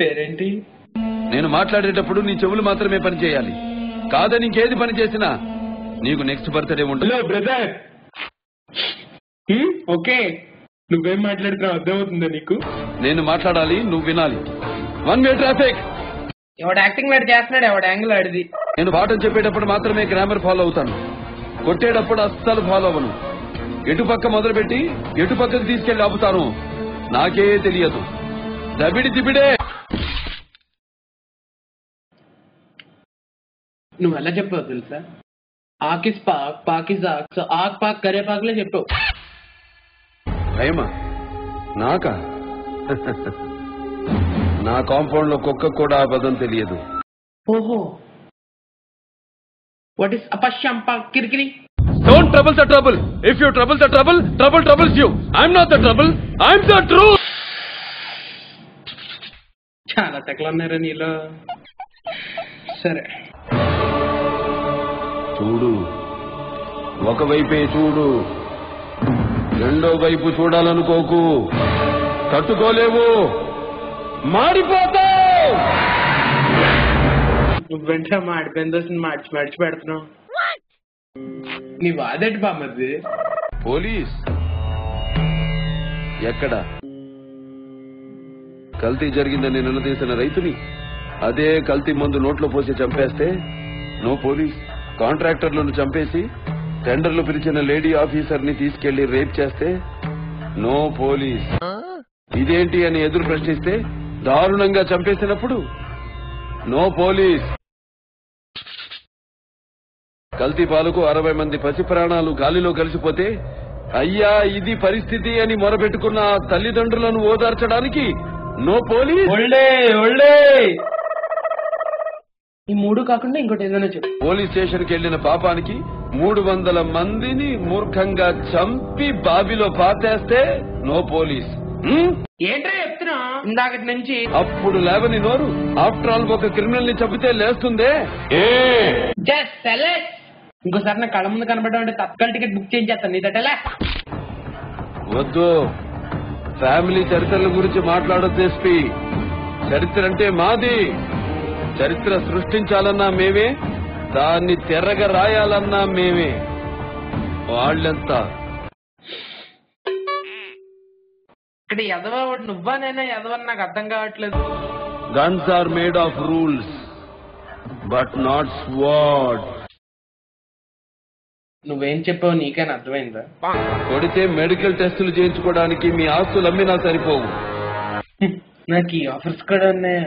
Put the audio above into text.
పేరేంటి? నేను మాట్లాడేటప్పుడు నీ చెవులు మాత్రమే పని చేయాలి. కాదని ఇంకేది పని చేసినా నీకు నెక్స్ట్ బర్త్డే ఉంటుంది. బ్రదర్ ఓకే, నువ్వేం మాట్లాడుతున్నావు అర్థమవుతుందా నీకు? నేను మాట్లాడాలి, నువ్వు వినాలి. 1 వే ట్రాఫిక్. ఎవడు యాక్టింగ్ లాడు చేస్తున్నాడు, ఎవడు యాంగిల్ ఆడిది. నేను పాఠం చెప్పేటప్పుడు మాత్రమే గ్రామర్ ఫాలో అవుతాను. కొట్టేటప్పుడు అస్సలు ఫాలో అవ్వను. ఎటుపక్క మొదలుపెట్టి ఎటుపక్కకు తీసుకెళ్లి ఆపుతాను నాకే తెలియదు. దబిడి దిబిడే. నువ్వు ఎలా చెప్పావు తెలుసా? ఆకిస్ పాక్, పాకిస్ ఆక్, సో ఆక్ పాక్ కరేపాకులే చెప్పావు. భయమా నాకా? నా కాంపౌండ్ లో కుక్క కూడా ఆ పదం తెలియదు. ఓహో, వాట్ ఇస్ అపశ్యం పాక్ కిరికిరి? Don't trouble the trouble. If you trouble the trouble, trouble troubles you. I'm not the trouble. I'm the truth. చాలా తెక్కలు ఉన్నారా నీలో? సరే చూడు, ఒకవైపే చూడు, రెండో వైపు చూడాలనుకోకు. తట్టుకోలేవు, మాడిపోతావు. నువ్వేంటే మాడిపోయిందో మడిచి పెడుతున్నావు. నీ వాదేటి బామ్మది? పోలీస్ ఎక్కడ? కల్తీ జరిగిందని నిలదీసిన రైతుని అదే కల్తీ మందు నోట్లో పోసి చంపేస్తే నో పోలీస్. కాంట్రాక్టర్లను చంపేసి టెండర్లు పిలిచిన లేడీ ఆఫీసర్ ని తీసుకెళ్లి రేప్ చేస్తే నో పోలీస్. ఇదేంటి అని ఎదురు ప్రశ్నిస్తే దారుణంగా చంపేసినప్పుడు నో పోలీస్. కల్తీ పాలకు 60 మంది పసి ప్రాణాలు గాలిలో కలిసిపోతే అయ్యా ఇది పరిస్థితి అని మొరబెట్టుకున్న ఆ తల్లిదండ్రులను ఓదార్చడానికి నో పోలీస్. ఈ మూడు కాకుండా ఇంకోటి ఏదైనా చెప్పు. పోలీస్ స్టేషన్ కి వెళ్లిన పాపానికి 300 మందిని మూర్ఖంగా చంపి బావిలో పాతేస్తే నో పోలీస్. ఏంటో చెప్తున్నా ఇందాకటి నుంచి. అప్పుడు లేవని నోరు ఆఫ్టర్ ఆల్ ఒక క్రిమినల్ ని చంపితే లేస్తుందే. ఇంకోసారి నా కళ్ళ ముందు కనబడడం అంటే తత్కాల టికెట్ బుక్ చేయించేస్తాను నీ తట్టలే. వద్దు, ఫ్యామిలీ చరిత్రల గురించి మాట్లాడొద్దు ఎస్పీ. చరిత్ర అంటే మాది. చరిత్ర సృష్టించాలన్నా మేమే, దాన్ని తెరగ రాయాలన్నా మేమే. వాళ్ళెంత ఇక్కడ ఎదవా నువ్వా నేనా ఎదవని నాకు అర్థం కావట్లేదు. Guns are made of rules but not sword. నువ్వేం చెప్పావు నీకైనా అర్థమైందా? కొడితే మెడికల్ టెస్టులు చేయించుకోవడానికి మీ ఆస్తులు అమ్మినా సరిపోవు. నాకు ఈ ఆఫర్స్ కూడా ఉన్నాయా?